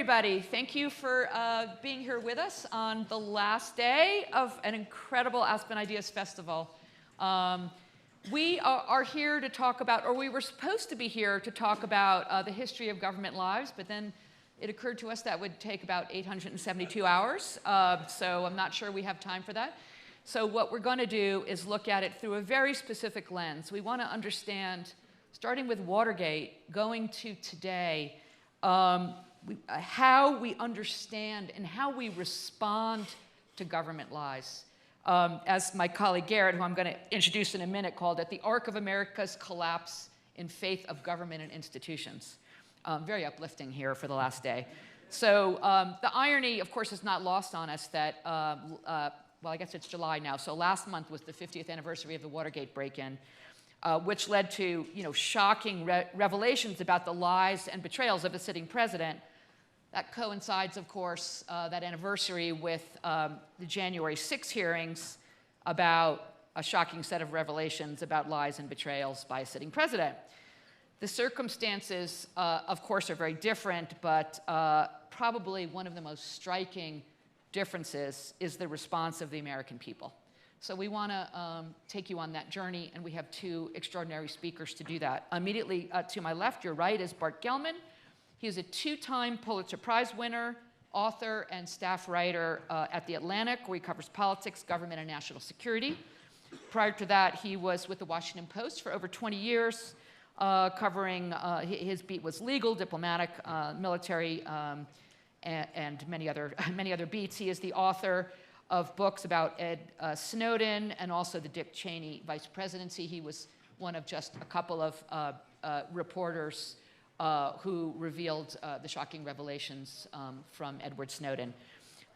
everybody. Thank you for being here with us on the last day of an incredible Aspen Ideas Festival. We are here to talk about, or we were supposed to be here to talk about the history of government lives, but then it occurred to us that would take about 872 hours, so I'm not sure we have time for that. So what we're going to do is look at it through a very specific lens. We want to understand, starting with Watergate, going to today, how we understand and how we respond to government lies. As my colleague Garrett, who I'm going to introduce in a minute, called it, the arc of America's collapse in faith of government and institutions. Very uplifting here for the last day. So the irony, of course, is not lost on us that, well, I guess it's July now, so last month was the 50th anniversary of the Watergate break-in, which led to shocking revelations about the lies and betrayals of a sitting president. That coincides, of course, that anniversary with the January 6 hearings about a shocking set of revelations about lies and betrayals by a sitting president. The circumstances, of course, are very different, but probably one of the most striking differences is the response of the American people. So we want to take you on that journey, and we have two extraordinary speakers to do that. Immediately to my left, your right, is Bart Gellman. He is a two-time Pulitzer Prize winner, author, and staff writer at The Atlantic, where he covers politics, government, and national security. Prior to that, he was with the Washington Post for over 20 years, covering, his beat was legal, diplomatic, military, and many other beats. He is the author of books about Snowden and also the Dick Cheney vice presidency. He was one of just a couple of reporters who revealed the shocking revelations from Edward Snowden.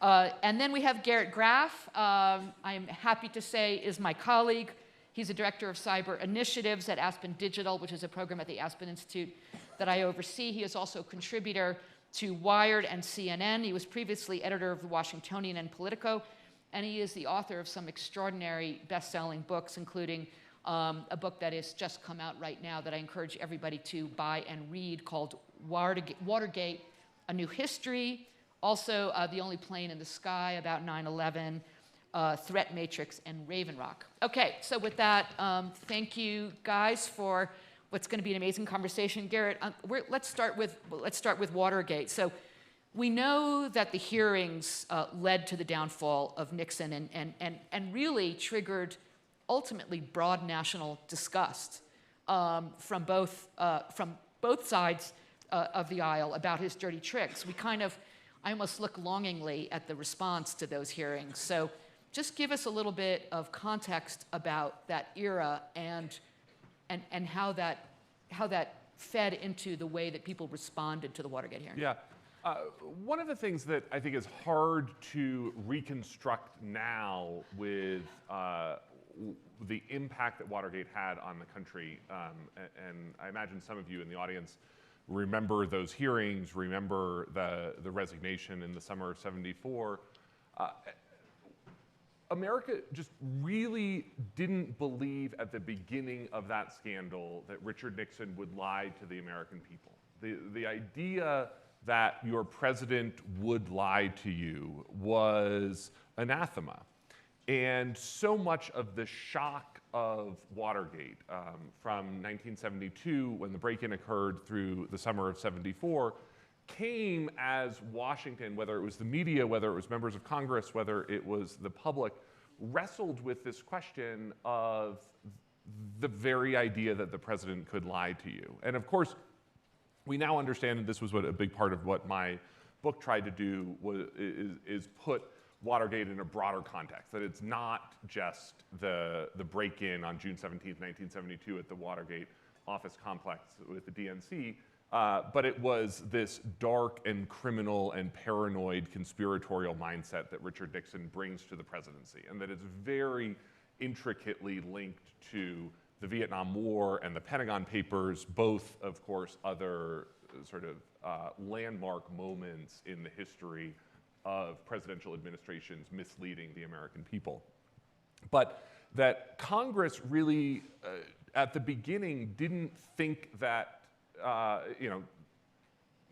And then we have Garrett Graff, I'm happy to say is my colleague. He's a director of cyber initiatives at Aspen Digital, which is a program at the Aspen Institute that I oversee. He is also a contributor to Wired and CNN. He was previously editor of the Washingtonian and Politico, and he is the author of some extraordinary best-selling books, including a book that has just come out right now that I encourage everybody to buy and read, called Watergate, A New History. Also, The Only Plane in the Sky, about 9/11, Threat Matrix, and Raven Rock. Okay, so with that, thank you guys for what's going to be an amazing conversation. Garrett, let's start with Watergate. So we know that the hearings led to the downfall of Nixon and really triggered ultimately broad national disgust from both sides of the aisle about his dirty tricks. I almost look longingly at the response to those hearings. So just give us a little bit of context about that era and how that fed into the way that people responded to the Watergate hearing. Yeah. One of the things that I think is hard to reconstruct now with the impact that Watergate had on the country, and I imagine some of you in the audience remember those hearings, remember the resignation in the summer of '74. America just really didn't believe at the beginning of that scandal that Richard Nixon would lie to the American people. The idea that your president would lie to you was anathema. And so much of the shock of Watergate from 1972, when the break-in occurred, through the summer of '74, came as Washington, whether it was the media, whether it was members of Congress, whether it was the public, wrestled with this question of the very idea that the president could lie to you. And of course, we now understand, and this was what a big part of what my book tried to do, is put Watergate in a broader context, that it's not just the break-in on June 17th, 1972 at the Watergate office complex with the DNC, but it was this dark and criminal and paranoid conspiratorial mindset that Richard Nixon brings to the presidency, and that it's very intricately linked to the Vietnam War and the Pentagon Papers, both, of course, other sort of landmark moments in the history of presidential administrations misleading the American people. But that Congress really, at the beginning, didn't think that,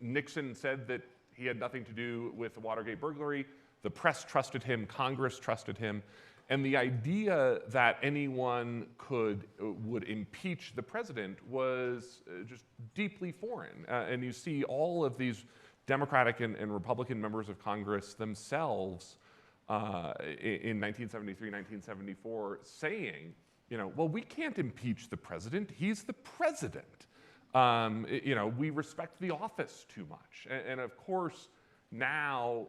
Nixon said that He had nothing to do with the Watergate burglary. The press trusted him, Congress trusted him, and the idea that anyone would impeach the president was just deeply foreign. And you see all of these Democratic and Republican members of Congress themselves in 1973, 1974 saying, well, we can't impeach the president. He's the president. We respect the office too much. And of course, now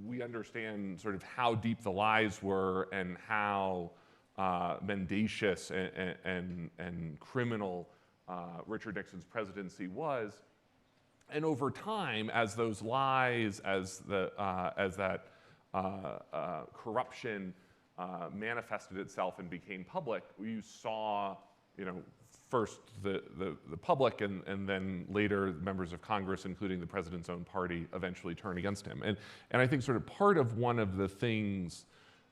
we understand sort of how deep the lies were and how mendacious and criminal Richard Nixon's presidency was. And over time, as those lies, as that corruption manifested itself and became public, you saw, first the public and then later members of Congress, including the president's own party, eventually turn against him. And I think sort of part of one of the things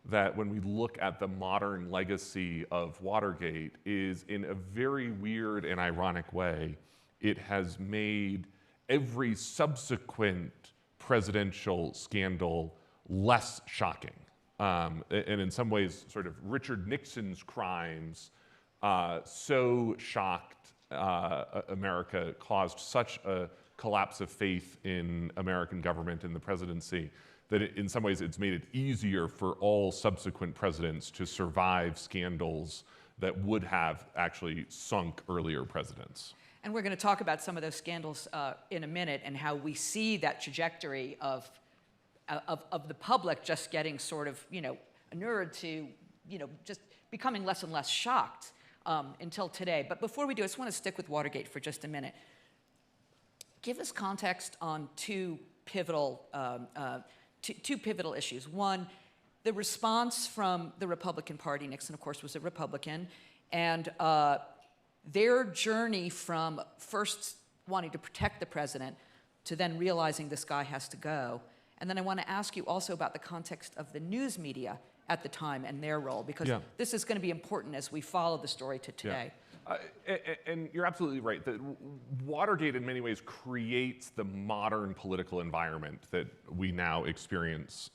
that when we look at the modern legacy of Watergate is, in a very weird and ironic way, it has made every subsequent presidential scandal less shocking. And in some ways, sort of Richard Nixon's crimes so shocked America, caused such a collapse of faith in American government and the presidency, that in some ways it's made it easier for all subsequent presidents to survive scandals that would have actually sunk earlier presidents. And we're going to talk about some of those scandals in a minute, and how we see that trajectory of the public just getting sort of, inured to, just becoming less and less shocked until today. But before we do, I just want to stick with Watergate for just a minute. Give us context on two pivotal issues. One, the response from the Republican Party. Nixon, of course, was a Republican, and their journey from first wanting to protect the president to then realizing this guy has to go. And then I want to ask you also about the context of the news media at the time and their role, because this is going to be important as we follow the story to today. And you're absolutely right that Watergate in many ways creates the modern political environment that we now experience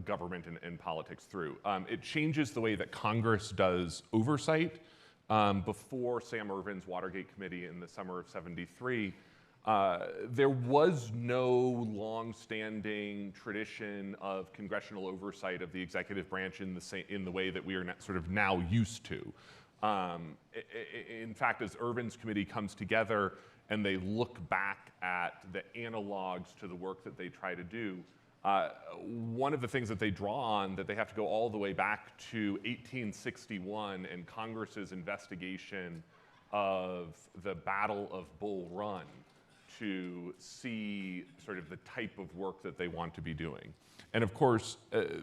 government and politics through. It changes the way that Congress does oversight. Before Sam Ervin's Watergate Committee in the summer of ’73, there was no long-standing tradition of congressional oversight of the executive branch in the way that we are sort of now used to. In fact, as Ervin's committee comes together and they look back at the analogs to the work that they try to do, one of the things that they draw on, that they have to go all the way back to 1861 and Congress's investigation of the Battle of Bull Run to see sort of the type of work that they want to be doing. And of course,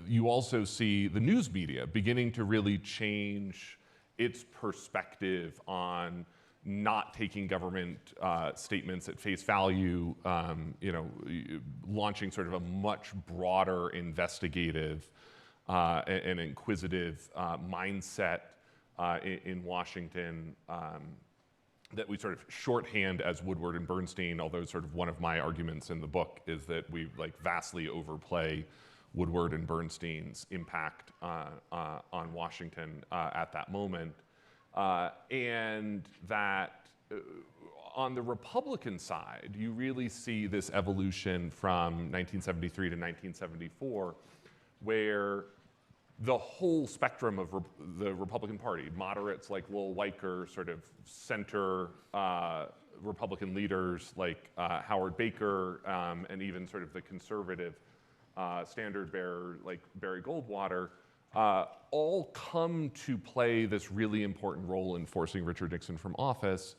you also see the news media beginning to really change its perspective on not taking government statements at face value, launching sort of a much broader investigative and inquisitive mindset in Washington that we sort of shorthand as Woodward and Bernstein, although sort of one of my arguments in the book is that we vastly overplay Woodward and Bernstein's impact on Washington at that moment. And that on the Republican side, you really see this evolution from 1973 to 1974, where the whole spectrum of the Republican Party, moderates like Lowell Weicker, sort of center Republican leaders like Howard Baker, and even sort of the conservative standard bearer like Barry Goldwater, all come to play this really important role in forcing Richard Nixon from office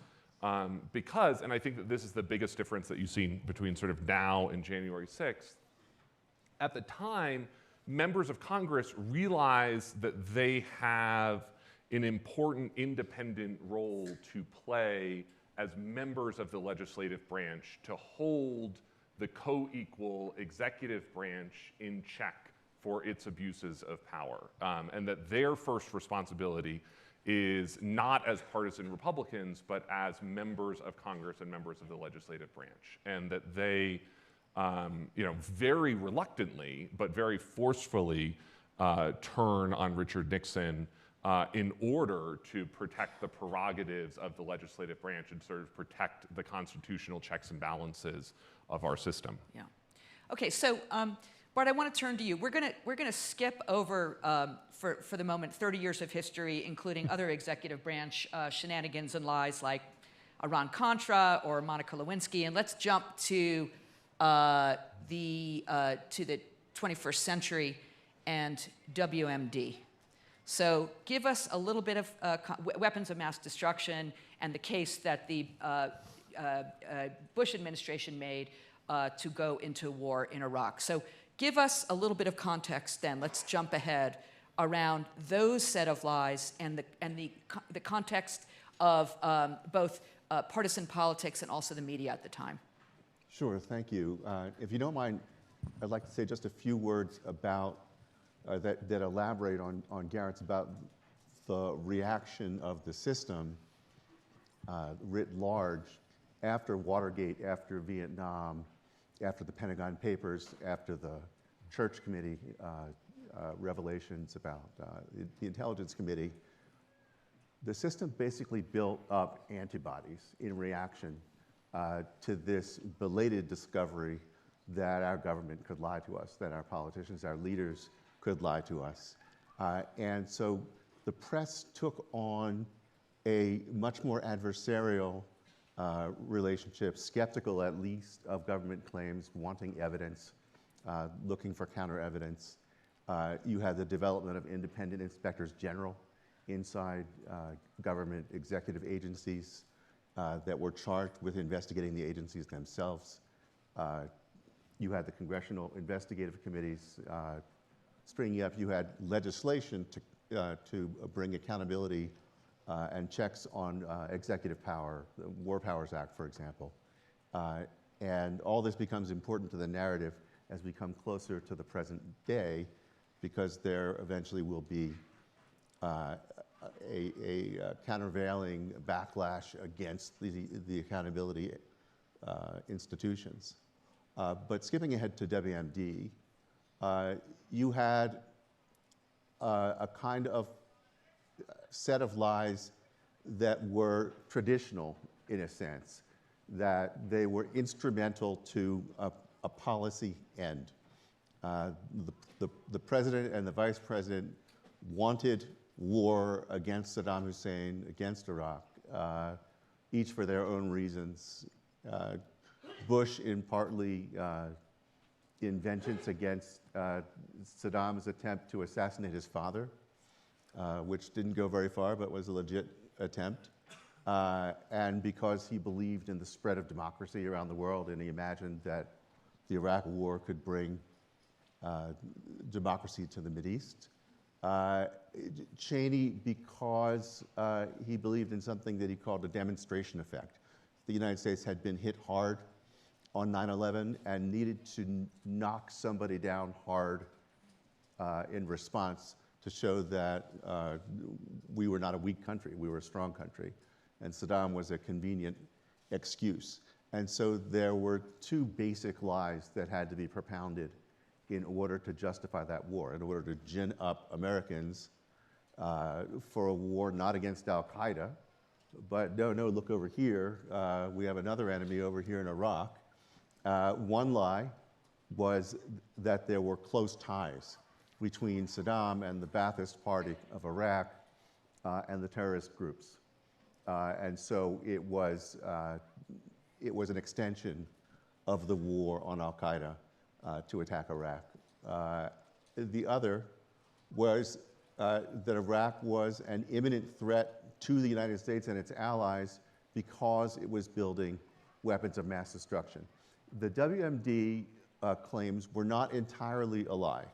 because, and I think that this is the biggest difference that you've seen between sort of now and January 6th, at the time, members of Congress realize that they have an important independent role to play as members of the legislative branch to hold the co-equal executive branch in check for its abuses of power, and that their first responsibility is not as partisan Republicans, but as members of Congress and members of the legislative branch, and that they, very reluctantly but very forcefully turn on Richard Nixon in order to protect the prerogatives of the legislative branch and sort of protect the constitutional checks and balances of our system. Yeah. Okay, so Bart, I want to turn to you. We're gonna skip over for the moment 30 years of history, including other executive branch shenanigans and lies like Iran-Contra or Monica Lewinsky, and let's jump to the 21st century and WMD. So give us a little bit of weapons of mass destruction and the case that the Bush administration made to go into war in Iraq. So give us a little bit of context then. Let's jump ahead around those set of lies and the context of both partisan politics and also the media at the time. Sure, thank you. If you don't mind, I'd like to say just a few words about that elaborate on Garrett's about the reaction of the system writ large after Watergate, after Vietnam, after the Pentagon Papers, after the Church Committee revelations about the Intelligence Committee. The system basically built up antibodies in reaction to this belated discovery that our government could lie to us, that our politicians, our leaders could lie to us. And so the press took on a much more adversarial relationship, skeptical at least of government claims, wanting evidence, looking for counter evidence. You had the development of independent inspectors general inside government executive agencies that were charged with investigating the agencies themselves. You had the congressional investigative committees springing up. You had legislation to bring accountability and checks on executive power, the War Powers Act, for example. And all this becomes important to the narrative as we come closer to the present day, because there eventually will be a countervailing backlash against the accountability institutions. But skipping ahead to WMD, you had a kind of set of lies that were traditional in a sense, that they were instrumental to a policy end. The president and the vice president wanted war against Saddam Hussein, against Iraq, each for their own reasons. Bush in partly in vengeance against Saddam's attempt to assassinate his father, which didn't go very far but was a legit attempt. And because he believed in the spread of democracy around the world and he imagined that the Iraq War could bring democracy to the Mideast. Cheney, because he believed in something that he called a demonstration effect. The United States had been hit hard on 9/11 and needed to knock somebody down hard in response to show that we were not a weak country, we were a strong country. And Saddam was a convenient excuse. And so there were two basic lies that had to be propounded in order to justify that war, in order to gin up Americans for a war not against Al-Qaeda, but no, look over here, we have another enemy over here in Iraq. One lie was that there were close ties between Saddam and the Ba'athist Party of Iraq and the terrorist groups. And so it was an extension of the war on Al-Qaeda to attack Iraq. The other was that Iraq was an imminent threat to the United States and its allies because it was building weapons of mass destruction. The WMD claims were not entirely a lie.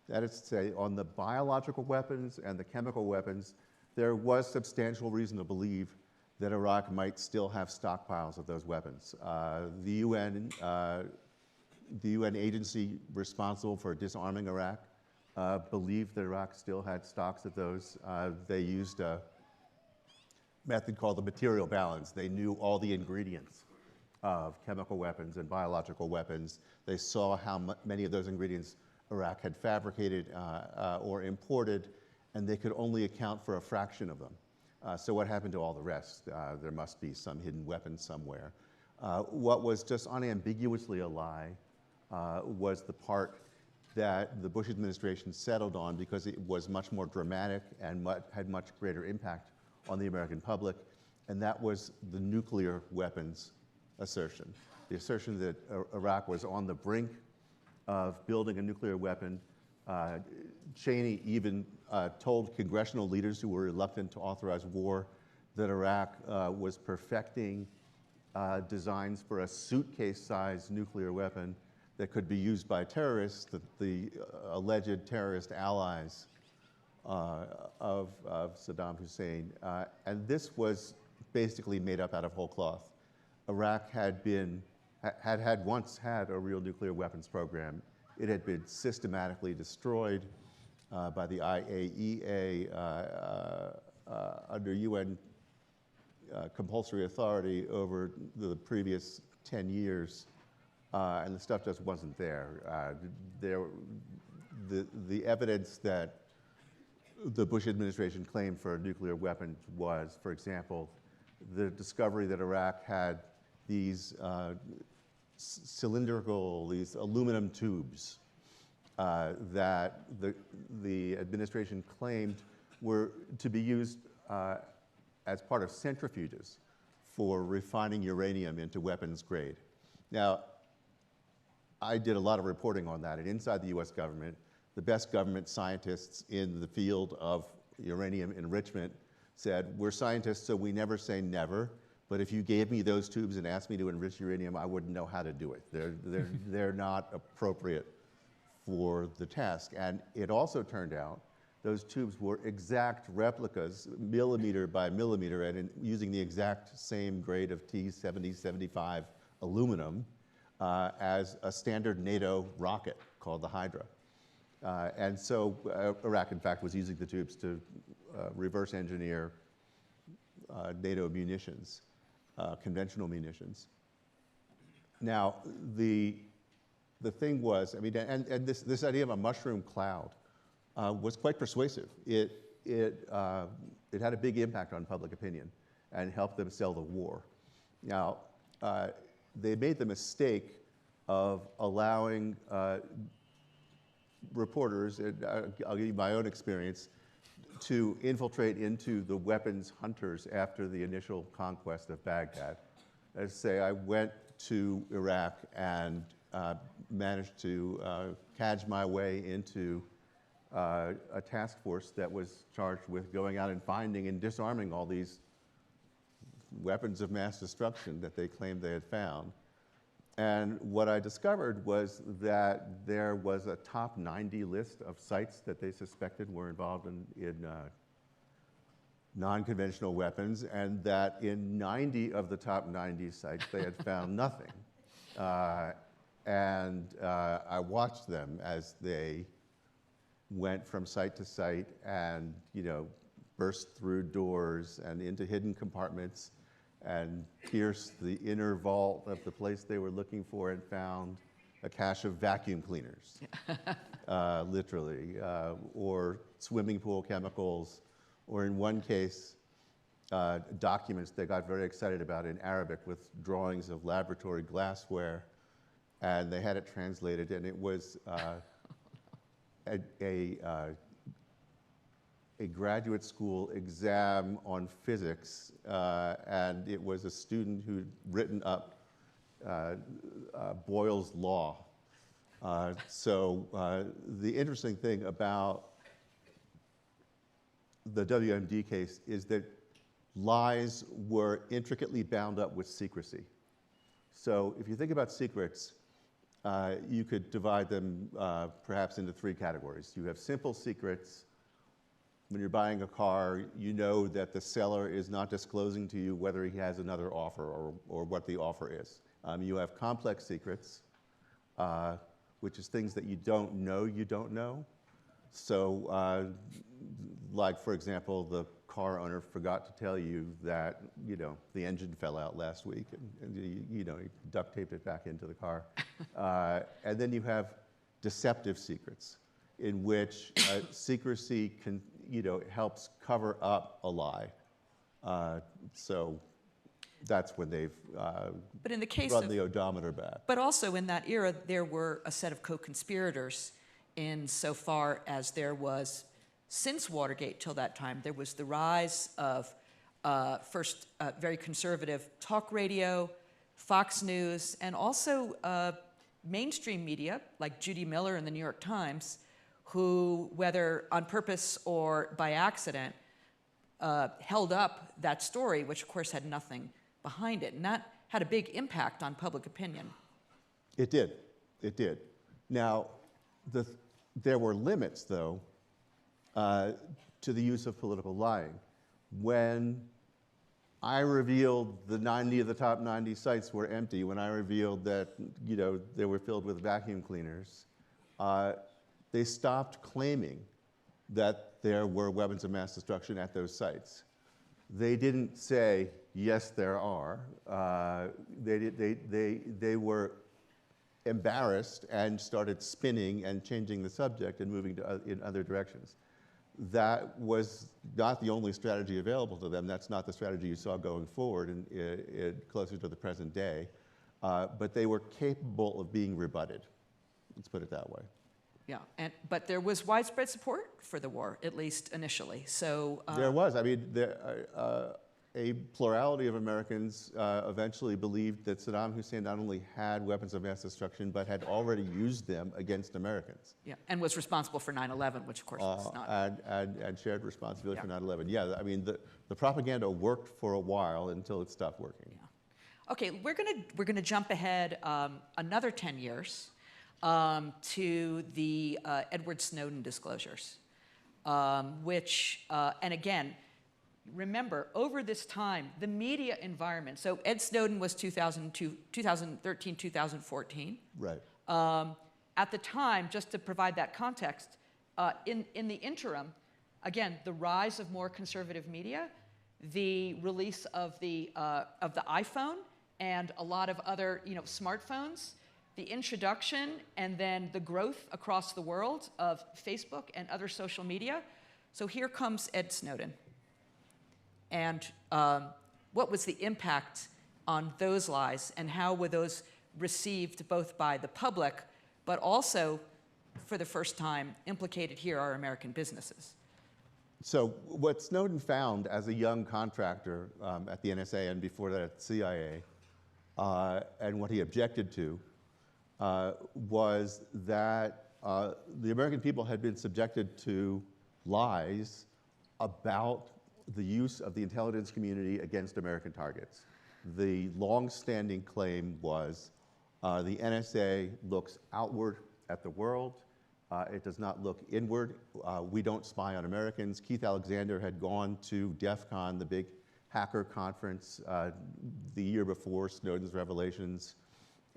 That is to say, on the biological weapons and the chemical weapons, there was substantial reason to believe that Iraq might still have stockpiles of those weapons. The UN agency responsible for disarming Iraq believed that Iraq still had stocks of those. They used a method called the material balance. They knew all the ingredients of chemical weapons and biological weapons. They saw how many of those ingredients Iraq had fabricated or imported, and they could only account for a fraction of them. So what happened to all the rest? There must be some hidden weapon somewhere. What was just unambiguously a lie was the part that the Bush administration settled on because it was much more dramatic and had much greater impact on the American public, and that was the nuclear weapons assertion. The assertion that Iraq was on the brink of building a nuclear weapon. Cheney even told congressional leaders who were reluctant to authorize war that Iraq was perfecting designs for a suitcase-sized nuclear weapon that could be used by terrorists, the alleged terrorist allies of Saddam Hussein. And this was basically made up out of whole cloth. Iraq had once had a real nuclear weapons program. It had been systematically destroyed by the IAEA under UN compulsory authority over the previous 10 years. And the stuff just wasn't there. The evidence that the Bush administration claimed for a nuclear weapon was, for example, the discovery that Iraq had these these aluminum tubes that the administration claimed were to be used as part of centrifuges for refining uranium into weapons grade. Now, I did a lot of reporting on that, and inside the US government, the best government scientists in the field of uranium enrichment said, we're scientists, so we never say never, but if you gave me those tubes and asked me to enrich uranium, I wouldn't know how to do it. They're not appropriate for the task. And it also turned out those tubes were exact replicas, millimeter by millimeter, and using the exact same grade of T-70-75 aluminum as a standard NATO rocket called the Hydra. And so Iraq, in fact, was using the tubes to reverse engineer NATO munitions, conventional munitions. Now, the thing was, I mean, and this idea of a mushroom cloud was quite persuasive. It had a big impact on public opinion and helped them sell the war. Now, they made the mistake of allowing reporters, and I'll give you my own experience, to infiltrate into the weapons hunters after the initial conquest of Baghdad. As I say, I went to Iraq and managed to cadge my way into a task force that was charged with going out and finding and disarming all these weapons of mass destruction that they claimed they had found. And what I discovered was that there was a top 90 list of sites that they suspected were involved in non-conventional weapons, and that in 90 of the top 90 sites they had found nothing. And I watched them as they went from site to site and, burst through doors and into hidden compartments and pierced the inner vault of the place they were looking for and found a cache of vacuum cleaners, literally, or swimming pool chemicals, or in one case, documents they got very excited about in Arabic with drawings of laboratory glassware, and they had it translated, and it was a graduate school exam on physics, and it was a student who'd written up Boyle's law. So the interesting thing about the WMD case is that lies were intricately bound up with secrecy. So if you think about secrets, you could divide them perhaps into three categories. You have simple secrets. When you're buying a car, you know that the seller is not disclosing to you whether he has another offer or what the offer is. You have complex secrets, which is things that you don't know. So, like, for example, the car owner forgot to tell you that, the engine fell out last week, and you duct taped it back into the car. And then you have deceptive secrets, in which secrecy helps cover up a lie. So that's when they've But in the case run of, the odometer back. but also in that era, there were a set of co-conspirators insofar as there was, since Watergate till that time, there was the rise of first very conservative talk radio, Fox News, and also mainstream media like Judy Miller and the New York Times, who, whether on purpose or by accident, held up that story, which of course had nothing behind it. And that had a big impact on public opinion. It did. It did. Now, there were limits, though, to the use of political lying. When I revealed the top 90 sites were empty, when I revealed that they were filled with vacuum cleaners, they stopped claiming that there were weapons of mass destruction at those sites. They didn't say, yes, there are. They were embarrassed and started spinning and changing the subject and moving in other directions. That was not the only strategy available to them. That's not the strategy you saw going forward closer to the present day. But they were capable of being rebutted. Let's put it that way. Yeah, but there was widespread support for the war, at least initially. So there was. I mean, a plurality of Americans eventually believed that Saddam Hussein not only had weapons of mass destruction, but had already used them against Americans. yeah, and was responsible for 9/11, which of course was not. And shared responsibility Yeah. for 9/11. Yeah, I mean, the propaganda worked for a while until it stopped working. Yeah. Okay, we're gonna jump ahead another 10 years to the Edward Snowden disclosures, which, and again, remember, over this time, the media environment, so Ed Snowden was 2013, 2014. Right. At the time, just to provide that context, in the interim, again, the rise of more conservative media, the release of the iPhone and a lot of other smartphones, the introduction and then the growth across the world of Facebook and other social media. So here comes Ed Snowden. And what was the impact on those lies, and how were those received both by the public, but also, for the first time, implicated here are American businesses? So what Snowden found as a young contractor at the NSA and before that at the CIA, and what he objected to, was that the American people had been subjected to lies about the use of the intelligence community against American targets. The long-standing claim was the NSA looks outward at the world. It does not look inward. We don't spy on Americans. Keith Alexander had gone to DEF CON, the big hacker conference, the year before Snowden's revelations,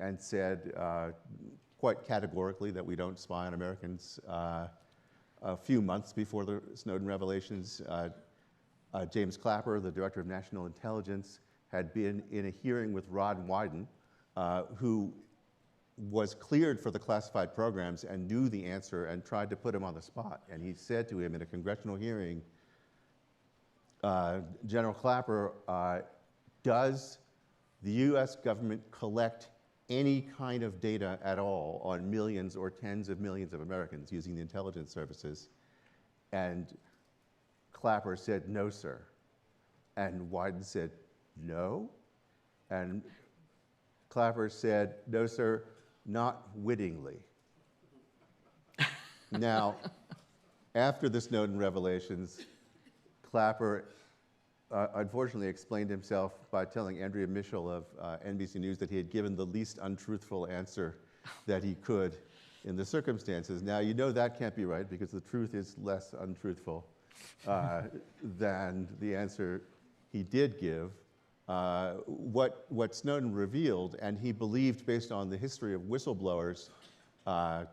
and said quite categorically that we don't spy on Americans. A few months before the Snowden revelations, James Clapper, the director of national intelligence, had been in a hearing with Rod Wyden, who was cleared for the classified programs and knew the answer and tried to put him on the spot. And he said to him in a congressional hearing, General Clapper, does the US government collect any kind of data at all on millions or tens of millions of Americans using the intelligence services? And Clapper said, no, sir. And Wyden said, no? And Clapper said, no, sir, not wittingly. Now, after the Snowden revelations, Clapper unfortunately explained himself by telling Andrea Mitchell of NBC News that he had given the least untruthful answer that he could in the circumstances. Now, you know that can't be right, because the truth is less untruthful than the answer he did give. What Snowden revealed, and he believed based on the history of whistleblowers, and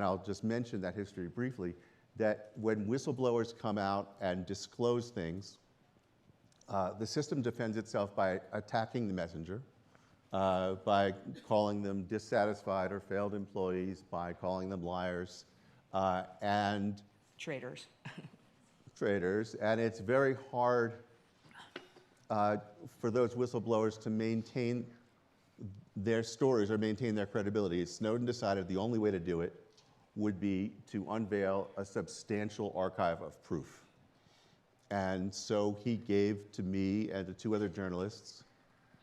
I'll just mention that history briefly, that when whistleblowers come out and disclose things, the system defends itself by attacking the messenger, by calling them dissatisfied or failed employees, by calling them liars, and Traitors. traitors. And it's very hard for those whistleblowers to maintain their stories or maintain their credibility. Snowden decided the only way to do it would be to unveil a substantial archive of proof. And so he gave to me and to 2 other journalists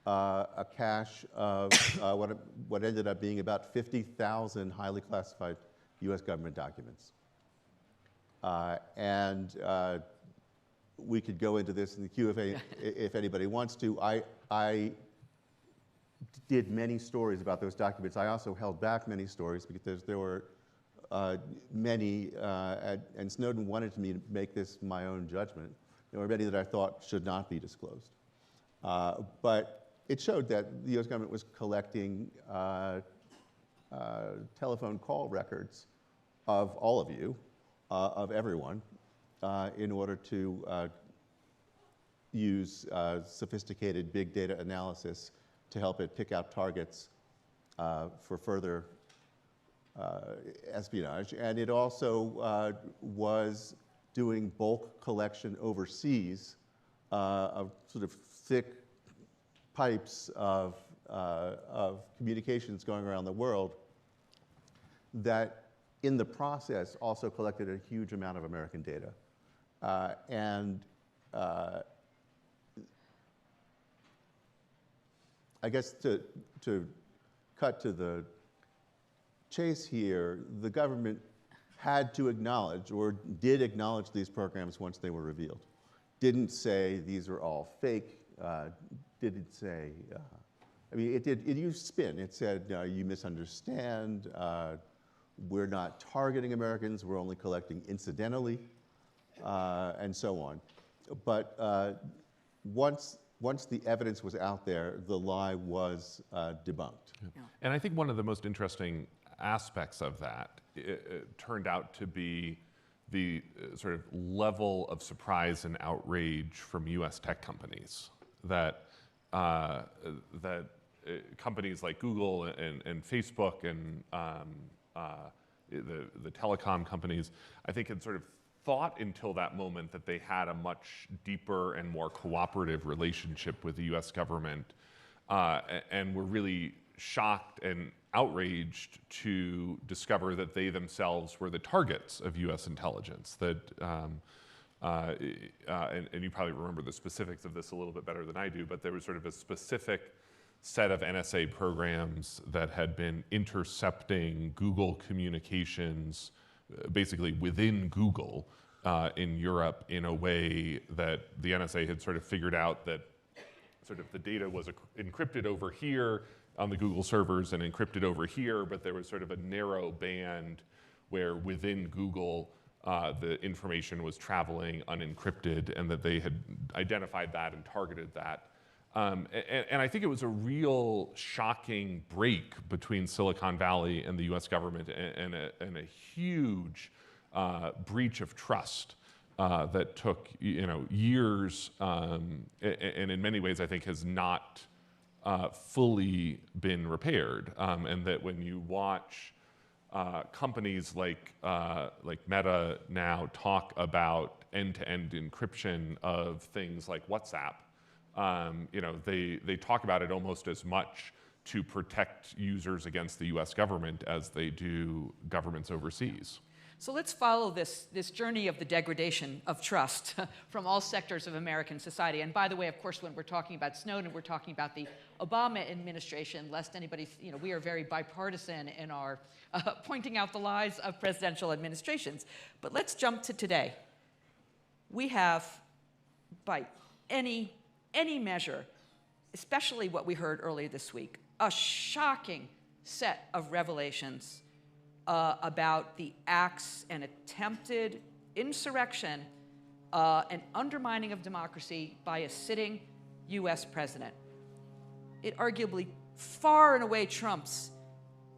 a cache of what ended up being about 50,000 highly classified US government documents. We could go into this in the Q&A if anybody wants to. I did many stories about those documents. I also held back many stories because there were many, and Snowden wanted me to make this my own judgment. There were many that I thought should not be disclosed. But it showed that the US government was collecting telephone call records of all of you, of everyone, in order to use sophisticated big data analysis to help it pick out targets for further espionage. And it also was doing bulk collection overseas of sort of thick pipes of communications going around the world that in the process also collected a huge amount of American data. I guess to cut to the chase here, the government had to acknowledge, or did acknowledge these programs once they were revealed. Didn't say these are all fake, didn't say, I mean, it used spin. It said, you misunderstand, we're not targeting Americans, we're only collecting incidentally, and so on. But once the evidence was out there, the lie was debunked. Yeah. And I think one of the most interesting aspects of that it turned out to be the sort of level of surprise and outrage from US tech companies that companies like Google and Facebook and the telecom companies, I think had sort of thought until that moment that they had a much deeper and more cooperative relationship with the US government, and were really shocked and outraged to discover that they themselves were the targets of US intelligence. That, and you probably remember the specifics of this a little bit better than I do, but there was sort of a specific set of NSA programs that had been intercepting Google communications basically within Google in Europe in a way that the NSA had sort of figured out that sort of the data was encrypted over here on the Google servers and encrypted over here, but there was sort of a narrow band where within Google the information was traveling unencrypted, and that they had identified that and targeted that. And I think it was a real shocking break between Silicon Valley and the US government, and a huge breach of trust that took years, and in many ways I think has not fully been repaired. And that when you watch companies like Meta now talk about end-to-end encryption of things like WhatsApp, they talk about it almost as much to protect users against the US government as they do governments overseas. So let's follow this journey of the degradation of trust from all sectors of American society. And by the way, of course, when we're talking about Snowden, we're talking about the Obama administration, lest anybody, we are very bipartisan in our pointing out the lies of presidential administrations. But let's jump to today. We have, by any measure, especially what we heard earlier this week, a shocking set of revelations about the acts and attempted insurrection and undermining of democracy by a sitting US president. It arguably far and away trumps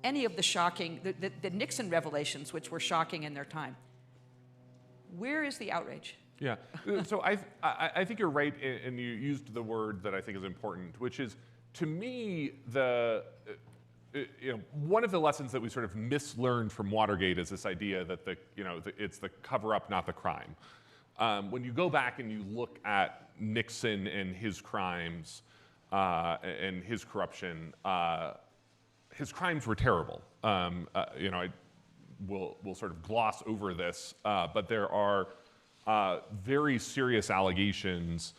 any of the shocking, the Nixon revelations, which were shocking in their time. Where is the outrage? Yeah, so I think you're right, and you used the word that I think is important, which is, to me, one of the lessons that we sort of mislearned from Watergate is this idea that it's the cover-up, not the crime. When you go back and you look at Nixon and his crimes and his corruption, his crimes were terrible. We'll sort of gloss over this, but there are very serious allegations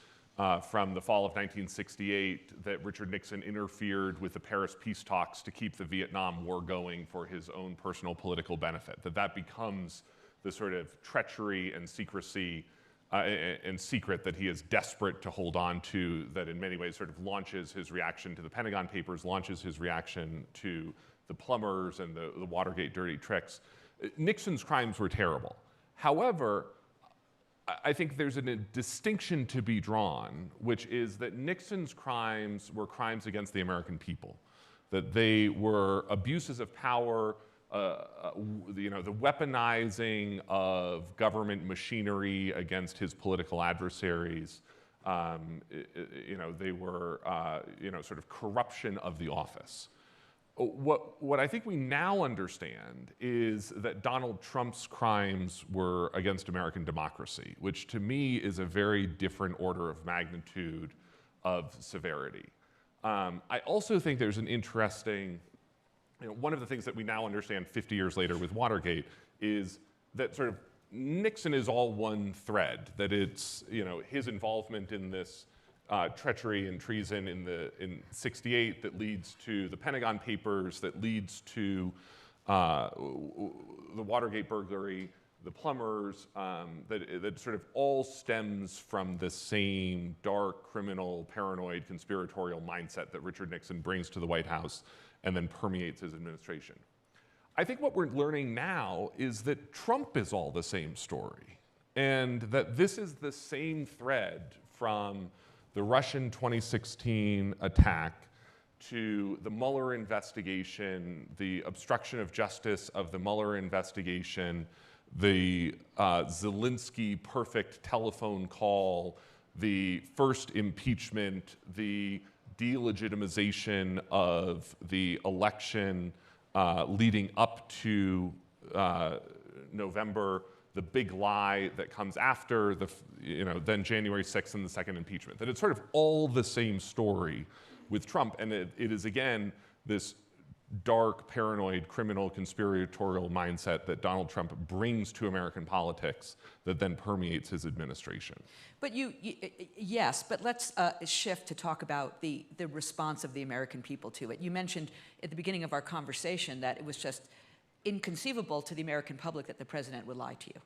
from the fall of 1968 that Richard Nixon interfered with the Paris peace talks to keep the Vietnam War going for his own personal political benefit, that becomes the sort of treachery and secrecy and secret that he is desperate to hold on to, that in many ways sort of launches his reaction to the Pentagon Papers, launches his reaction to the plumbers and the Watergate dirty tricks. Nixon's crimes were terrible. However, I think there's a distinction to be drawn, which is that Nixon's crimes were crimes against the American people, that they were abuses of power, the weaponizing of government machinery against his political adversaries. They were, sort of corruption of the office. What I think we now understand is that Donald Trump's crimes were against American democracy, which to me is a very different order of magnitude of severity. I also think there's an interesting, one of the things that we now understand 50 years later with Watergate is that sort of Nixon is all one thread, that it's, his involvement in this treachery and treason in '68 that leads to the Pentagon Papers, that leads to the Watergate burglary, the plumbers, that sort of all stems from the same dark, criminal, paranoid, conspiratorial mindset that Richard Nixon brings to the White House and then permeates his administration. I think what we're learning now is that Trump is all the same story, and that this is the same thread from the Russian 2016 attack to the Mueller investigation, the obstruction of justice of the Mueller investigation, the Zelensky perfect telephone call, the first impeachment, the delegitimization of the election leading up to November, the big lie that comes after, then January 6th and the second impeachment. That it's sort of all the same story with Trump, and it is, again, this dark, paranoid, criminal, conspiratorial mindset that Donald Trump brings to American politics that then permeates his administration. But yes, but let's shift to talk about the response of the American people to it. You mentioned at the beginning of our conversation that it was just inconceivable to the American public that the president would lie to you.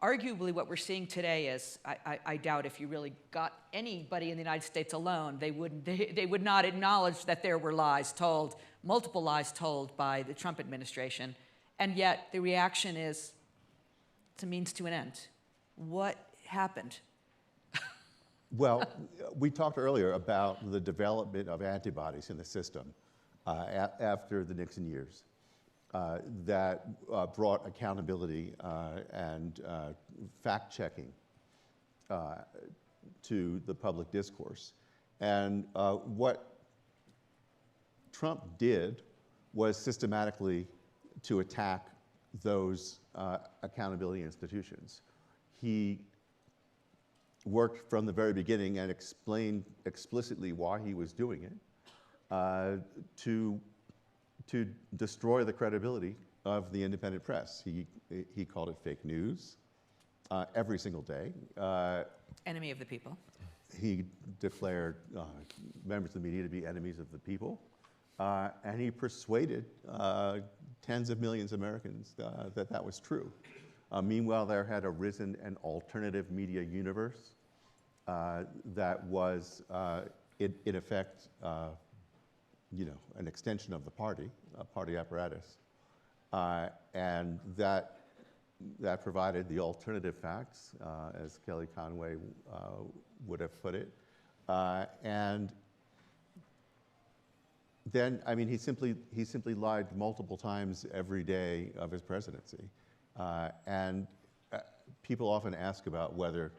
Arguably, what we're seeing today is, I doubt if you really got anybody in the United States alone, they would not acknowledge that there were lies told, multiple lies told by the Trump administration, and yet the reaction is, it's a means to an end. What happened? Well, we talked earlier about the development of antibodies in the system after the Nixon years. That brought accountability and fact-checking to the public discourse. And what Trump did was systematically to attack those accountability institutions. He worked from the very beginning and explained explicitly why he was doing it to destroy the credibility of the independent press. He called it fake news every single day. Enemy of the people. He declared members of the media to be enemies of the people. And he persuaded tens of millions of Americans that that was true. Meanwhile, there had arisen an alternative media universe that was, in effect, an extension of the party apparatus, and that provided the alternative facts, as Kelly Conway would have put it, and then, I mean, he simply lied multiple times every day of his presidency, and people often ask about whether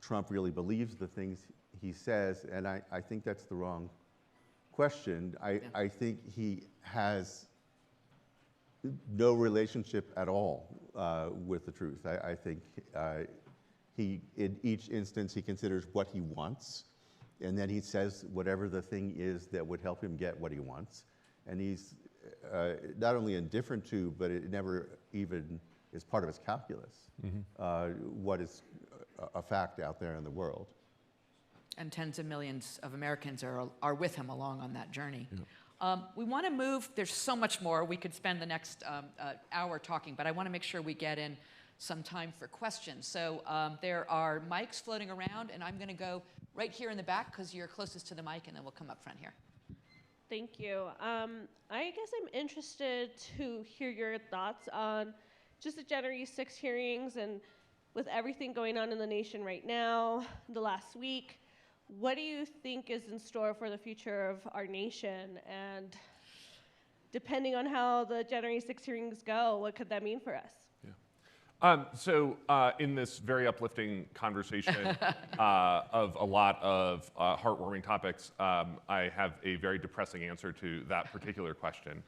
Trump really believes the things he says, and I think that's the wrong question. I think he has no relationship at all with the truth. I think in each instance, he considers what he wants, and then he says whatever the thing is that would help him get what he wants. And he's not only indifferent to, but it never even is part of his calculus, what is a fact out there in the world. And tens of millions of Americans are with him along on that journey. Yeah. We want to move, there's so much more. We could spend the next hour talking, but I want to make sure we get in some time for questions. So there are mics floating around, and I'm going to go right here in the back because you're closest to the mic, and then we'll come up front here. Thank you. I guess I'm interested to hear your thoughts on just the January 6 hearings, and with everything going on in the nation right now, the last week, what do you think is in store for the future of our nation? And depending on how the January 6 hearings go, what could that mean for us? So in this very uplifting conversation of a lot of heartwarming topics, I have a very depressing answer to that particular question,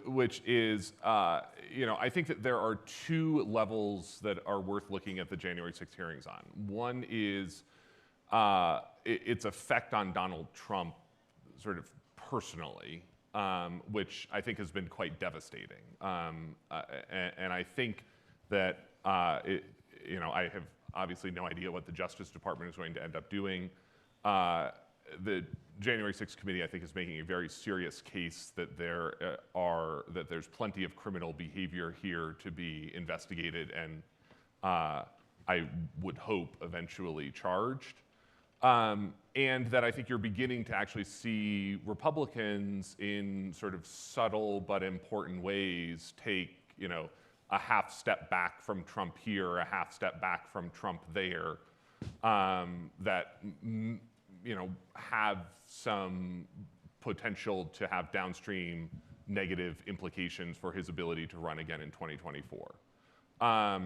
which is, I think that there are two levels that are worth looking at the January 6th hearings on. One is its effect on Donald Trump sort of personally, which I think has been quite devastating. And I think that, I have obviously no idea what the Justice Department is going to end up doing. The January 6th committee, I think, is making a very serious case that there's plenty of criminal behavior here to be investigated and I would hope eventually charged. And that I think you're beginning to actually see Republicans in sort of subtle but important ways take, a half step back from Trump here, a half step back from Trump there, that have some potential to have downstream negative implications for his ability to run again in 2024. I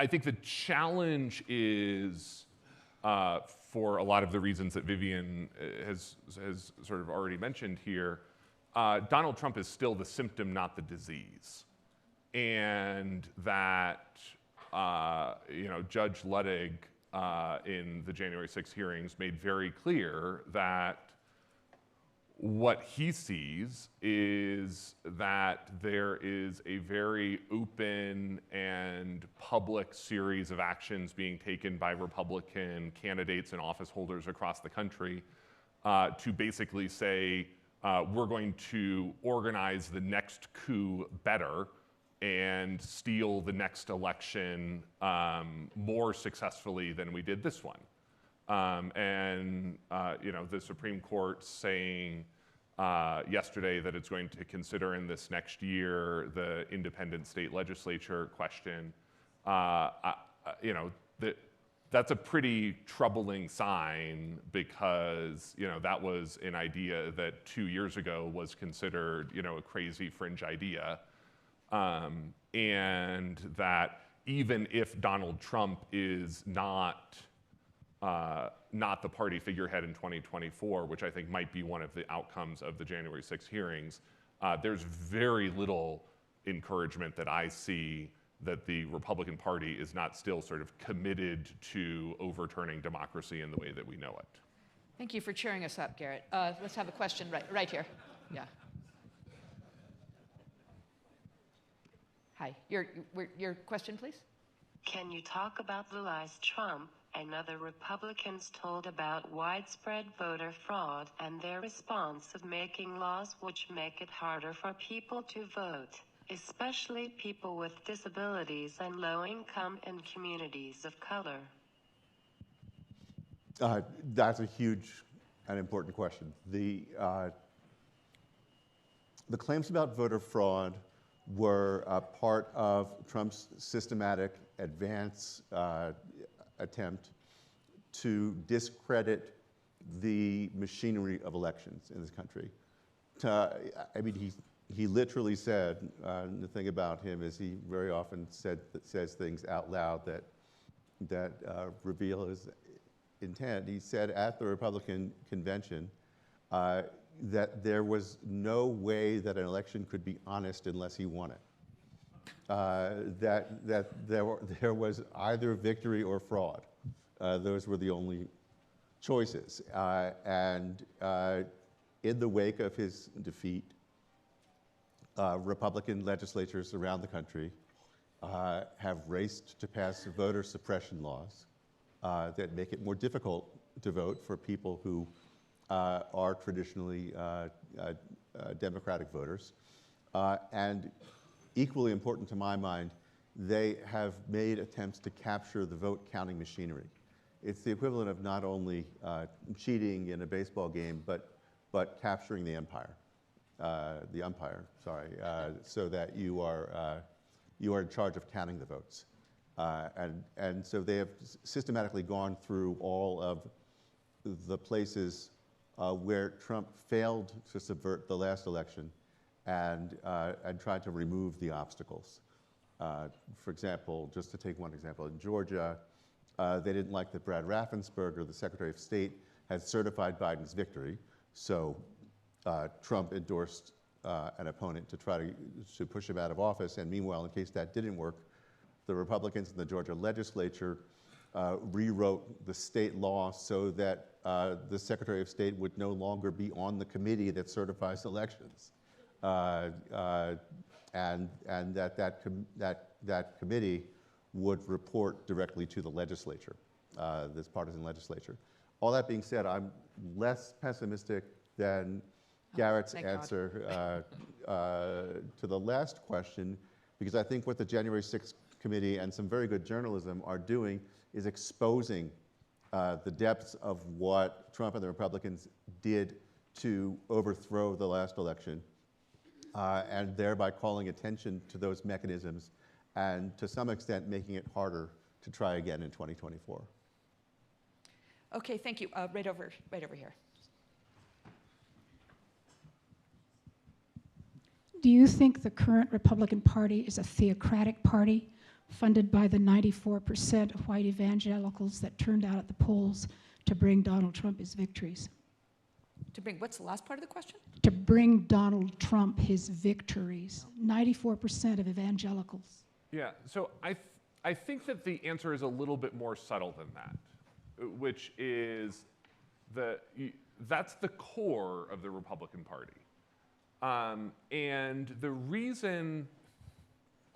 think the challenge is, for a lot of the reasons that Vivian has sort of already mentioned here, Donald Trump is still the symptom, not the disease. And that, Judge Luttig in the January 6 hearings made very clear that what he sees is that there is a very open and public series of actions being taken by Republican candidates and office holders across the country to basically say, we're going to organize the next coup better and steal the next election more successfully than we did this one. The Supreme Court saying yesterday that it's going to consider in this next year the independent state legislature question, that's a pretty troubling sign because, that was an idea that 2 years ago was considered, a crazy fringe idea. And that even if Donald Trump is not the party figurehead in 2024, which I think might be one of the outcomes of the January 6 hearings, there's very little encouragement that I see that the Republican Party is not still sort of committed to overturning democracy in the way that we know it. Thank you for cheering us up, Garrett. Let's have a question right here. Yeah. Hi. Your question, please? Can you talk about the lies Trump and other Republicans told about widespread voter fraud and their response of making laws which make it harder for people to vote, especially people with disabilities and low income and communities of color? That's a huge and important question. The claims about voter fraud were part of Trump's systematic advance attempt to discredit the machinery of elections in this country. he literally said, the thing about him is he very often says things out loud that reveal his intent. He said at the Republican convention that there was no way that an election could be honest unless he won it. That there was either victory or fraud. Those were the only choices. And in the wake of his defeat, Republican legislatures around the country have raced to pass voter suppression laws that make it more difficult to vote for people who are traditionally Democratic voters. And equally important to my mind, they have made attempts to capture the vote counting machinery. It's the equivalent of not only cheating in a baseball game, but capturing the umpire, so that you are in charge of counting the votes. And so they have systematically gone through all of the places where Trump failed to subvert the last election and tried to remove the obstacles. For example, just to take one example, in Georgia, they didn't like that Brad Raffensperger, the Secretary of State, had certified Biden's victory. So Trump endorsed an opponent to try to push him out of office. And meanwhile, in case that didn't work, the Republicans in the Georgia legislature rewrote the state law so that the Secretary of State would no longer be on the committee that certifies elections. And that committee would report directly to the legislature, this partisan legislature. All that being said, I'm less pessimistic than Garrett's answer to the last question, because I think what the January 6th committee and some very good journalism are doing is exposing the depths of what Trump and the Republicans did to overthrow the last election, and thereby calling attention to those mechanisms and to some extent making it harder to try again in 2024. Okay, thank you. Right over here. Do you think the current Republican Party is a theocratic party funded by the 94% of white evangelicals that turned out at the polls to bring Donald Trump his victories? To bring, what's the last part of the question? To bring Donald Trump his victories. 94% of evangelicals. Yeah, so I think that the answer is a little bit more subtle than that, which is that's the core of the Republican Party. And the reason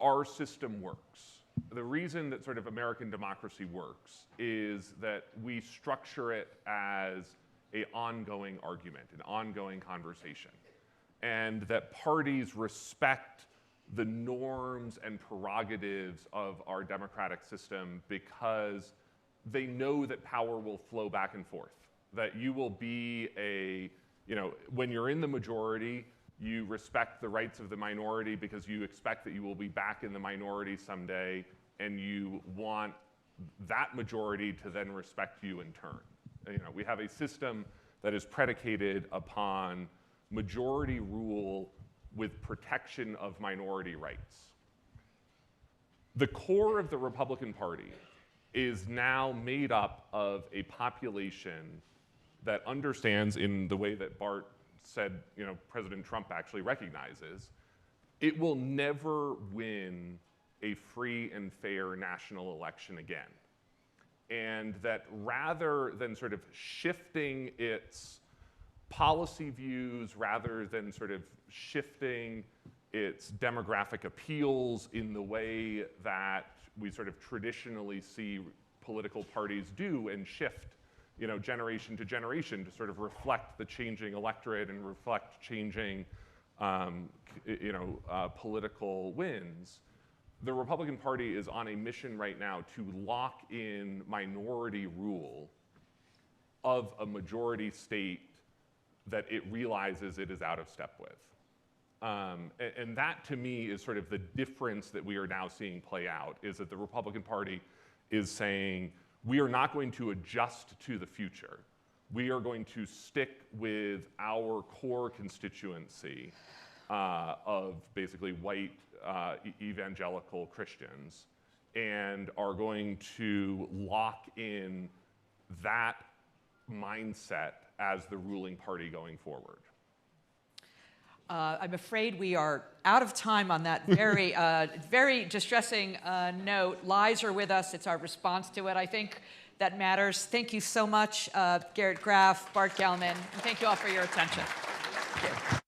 our system works, the reason that sort of American democracy works, is that we structure it as an ongoing argument, an ongoing conversation, and that parties respect the norms and prerogatives of our democratic system because they know that power will flow back and forth, that you will be when you're in the majority, you respect the rights of the minority because you expect that you will be back in the minority someday, and you want that majority to then respect you in turn. We have a system that is predicated upon majority rule with protection of minority rights. The core of the Republican Party is now made up of a population that understands, in the way that Bart said, President Trump actually recognizes, it will never win a free and fair national election again. And that rather than sort of shifting its policy views, rather than sort of shifting its demographic appeals in the way that we sort of traditionally see political parties do and shift generation to generation to sort of reflect the changing electorate and reflect changing political winds. The Republican Party is on a mission right now to lock in minority rule of a majority state that it realizes it is out of step with. And that, to me, is sort of the difference that we are now seeing play out, is that the Republican Party is saying, we are not going to adjust to the future. We are going to stick with our core constituency of basically white evangelical Christians, and are going to lock in that mindset as the ruling party going forward. I'm afraid we are out of time on that very, very distressing note. Lies are with us. It's our response to it, I think, that matters. Thank you so much, Garrett Graff, Bart Gellman, and thank you all for your attention. Thank you.